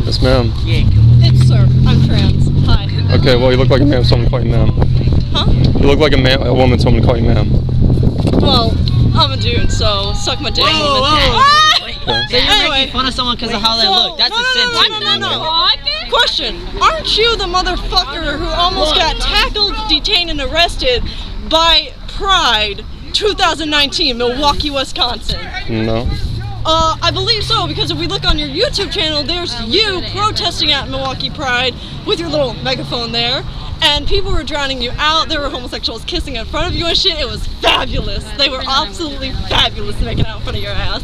Yes, ma'am. It's sir. I'm trans. Hi. Okay, well, you look like a man, so I'm gonna call you ma'am. Huh? You look like a woman, so I'm gonna call you ma'am. Well, I'm a dude, so suck my dick. Okay. So you're making fun of someone because of how they look. That's a sin too. No. Question. Aren't you the motherfucker who almost got tackled, detained, and arrested by Pride 2019, Milwaukee, Wisconsin? No. I believe so, because if we look on your YouTube channel, there's you protesting at Milwaukee Pride with your little megaphone there, and people were drowning you out. There were homosexuals kissing in front of you and shit. It was fabulous. They were absolutely fabulous making out in front of your ass.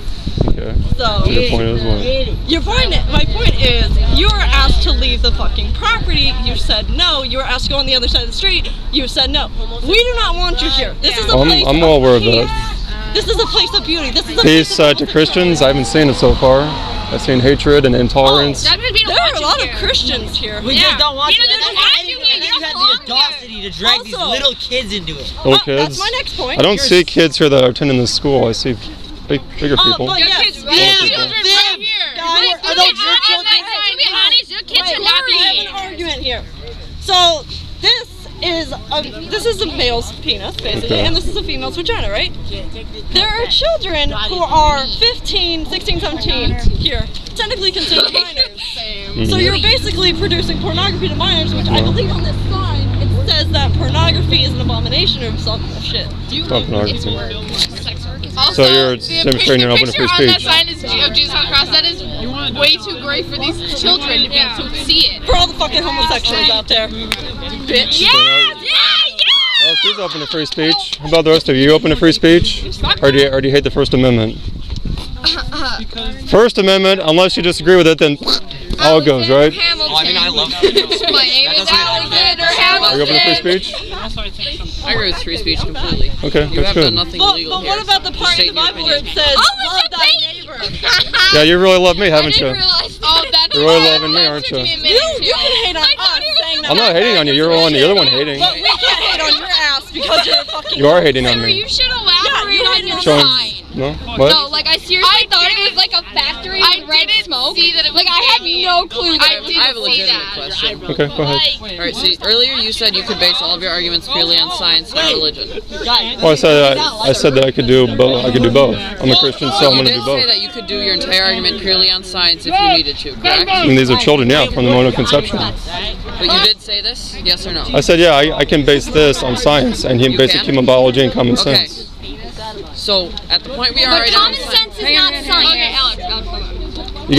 Okay. So Your point is what? my point is, you were asked to leave the fucking property. You said no. You were asked to go on the other side of the street. You said no. We do not want you here. This is a place. I'm well aware of that. This is a place of beauty. This is a Peace place to Christians. I haven't seen it so far. I've seen hatred and intolerance. There are a lot of Christians here. We just don't want you. You had the audacity to drag these little kids into it. Little kids? That's my next point. I don't see kids here that are attending this school. I see bigger people. But yes, children right here. Are those your children? To be honest, your kids should not be I here. have an argument here. So this is a male's penis, basically, and this is a female's vagina, right? There are children who are 15, 16, 17 here, technically considered minors. So you're basically producing pornography to minors, which I believe on this sign it says that pornography is an abomination or some shit. Also, So you're demonstrating you're open to free picture on that speech. sign is of Jesus on the cross. That is way too great for these children to see it. For all the fucking homosexuals out there, bitch. Oh, she's open to free speech. How about the rest of you? You open to free speech? Or do you hate the First Amendment? First Amendment, unless you disagree with it, then all it goes, right? I mean, I love My name is Alexander Are you open to free Hamilton. speech? I agree with free speech completely. Okay, You that's have good. done nothing illegal But here. what about the part in the Bible where it says, love thy neighbor? Yeah, you really love me, haven't you? Oh, that's You're really loving me, aren't you? You can hate on us saying that. I'm not hating on you. You're the one hating. But we can't hate on your ass because you're a fucking. You are hating on me. You should elaborate on your Showing- sign. No? What? No, like I seriously thought it was like a factory with red smoke. Like I had no clue. I have a legitimate question. Okay, go ahead. Alright, see, earlier you said you could base all of your arguments purely on science, not religion. Well, I said that I could do both. I'm a Christian, so I'm You going to did do say both. that you could do your entire argument purely on science if you needed to, correct? And these are children, yeah, from the moment of conception. But you did say this, yes or no? I said, yeah, I can base this on science and basic human biology and common Okay. sense. So, at the point we are But right now... common sense is not science. Okay, Alex. You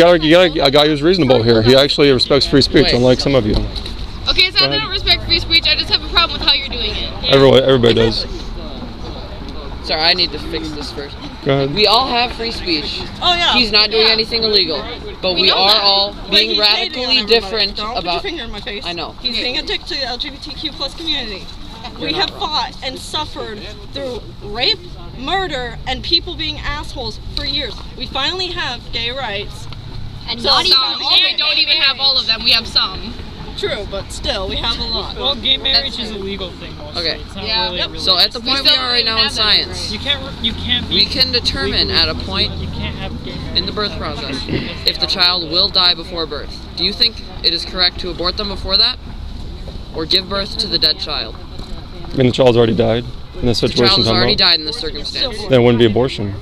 got a guy who's reasonable here. He actually respects free speech, Wait. unlike some of you. Okay, so I don't respect free speech. I just have a problem with how you're doing it. Everybody does. Sorry, I need to fix this first. Go ahead. We all have free speech. Oh yeah. He's not doing anything illegal, but we are all being radically different Don't put your about... finger in my face. I know. He's being a dick to the LGBTQ plus community. We have fought and suffered through rape, murder, and people being assholes for years. We finally have gay rights. And So not even some- all. We don't even have all of them. We have some. True, but still, we have a lot. Well, gay marriage is a legal thing mostly. Okay. It's not Yeah. really religious. So at the point we are right now in science, You can't we can determine at a point You can't have gay marriage. in the birth process if the child will die before birth. Do you think it is correct to abort them before that? Or give birth to the dead child? I mean, the child's already died in this The situation. child has I'm already about. died in this circumstance. Then it wouldn't be abortion.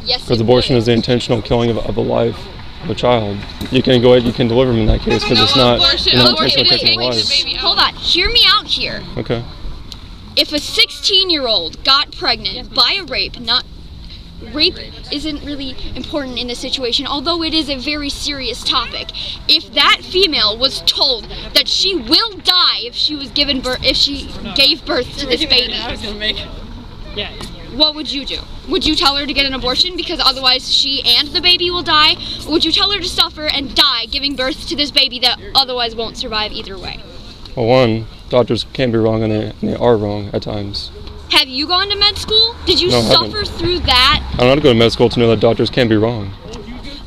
Yes. Because abortion is the intentional killing of a life, of a child. You can go ahead, you can deliver them in that case, because it's not an intentional taking a life. Hold on. Hear me out here. Okay. If a 16-year-old got pregnant by a rape, rape isn't really important in this situation, although it is a very serious topic. If that female was told that she will die if she was given birth, if she gave birth to this baby, Yeah. what would you do? Would you tell her to get an abortion because otherwise she and the baby will die? Or would you tell her to suffer and die giving birth to this baby that otherwise won't survive either way? Well, one, doctors can be wrong and they are wrong at times. Have you gone to med school? Did you No, I suffer haven't. through that? I don't have to go to med school to know that doctors can be wrong.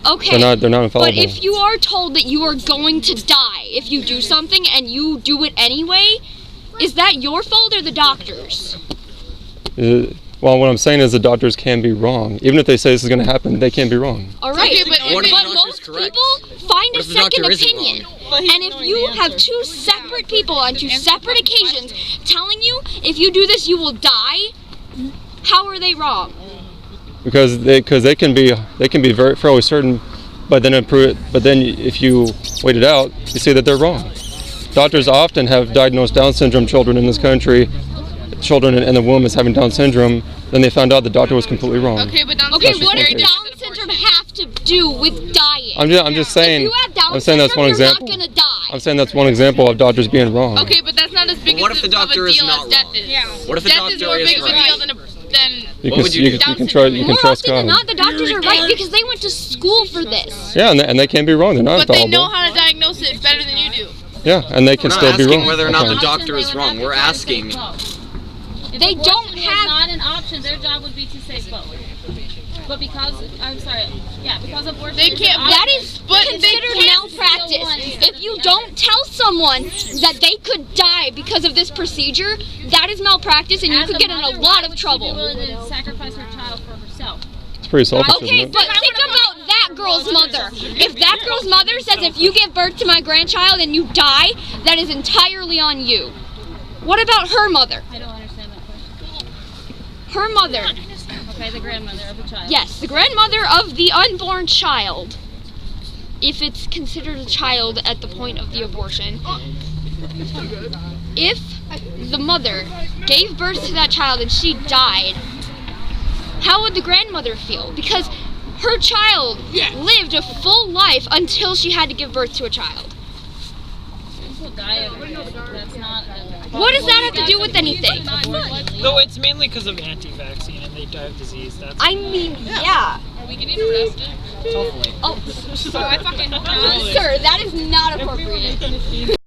Okay. They're not infallible. But if you are told that you are going to die if you do something and you do it anyway, is that your fault or the doctor's? Well, what I'm saying is the doctors can be wrong. Even if they say this is going to happen, they can be wrong. All right. What if but doctors most correct? people find What a if the doctor second isn't opinion. But he's And if knowing you the have answer. two separate people on two separate occasions telling you if you do this you will die, how are they wrong? Because they can be very fairly certain, but then if you wait it out, you see that they're wrong. Doctors often have diagnosed Down syndrome children in this country, children in the womb as having Down syndrome. Then they found out the doctor was completely wrong. Okay, but Down Okay, syndrome what is does very Down different syndrome than abortion. have to do with dying? I'm just saying. If you have Down I'm saying that's syndrome, one you're example. not gonna die. I'm saying that's one example of doctors being wrong. Okay, but that's not as big What as if the of a doctor is deal not as death wrong? is. Yeah. What if the Death is doctor more is big of a right? deal than You What would you do? can More trust often than God. not, the doctors are right because they went to school for this. Yeah, and they can be wrong. They're not But they know infallible. how to diagnose it better than you do. Yeah, and they can We're not still be asking wrong. whether or not Okay. the doctor is wrong. We're asking. They don't have. Not an option. Their job would be to say both. But because because abortion. They can't. That is but they considered can't. malpractice. If you don't tell someone that they could die because of this procedure, that is malpractice, and you could get in a lot of trouble. She would be willing to sacrifice her child for herself. It's pretty selfish, Okay, isn't it? but think about that girl's mother. If that girl's mother says, if you give birth to my grandchild and you die, that is entirely on you. What about her mother? I don't understand that question. Her mother. Okay, the grandmother of the child. Yes, the grandmother of the unborn child. If it's considered a child at the point of the abortion. If the mother gave birth to that child and she died, how would the grandmother feel? Because her child lived a full life until she had to give birth to a child. People die every day. That's not. What does that have to do with anything? Though it's mainly because of anti-vaccine and they die of disease. That's I mean, yeah. Are we getting arrested? Oh, I fucking. sir, that is not appropriate.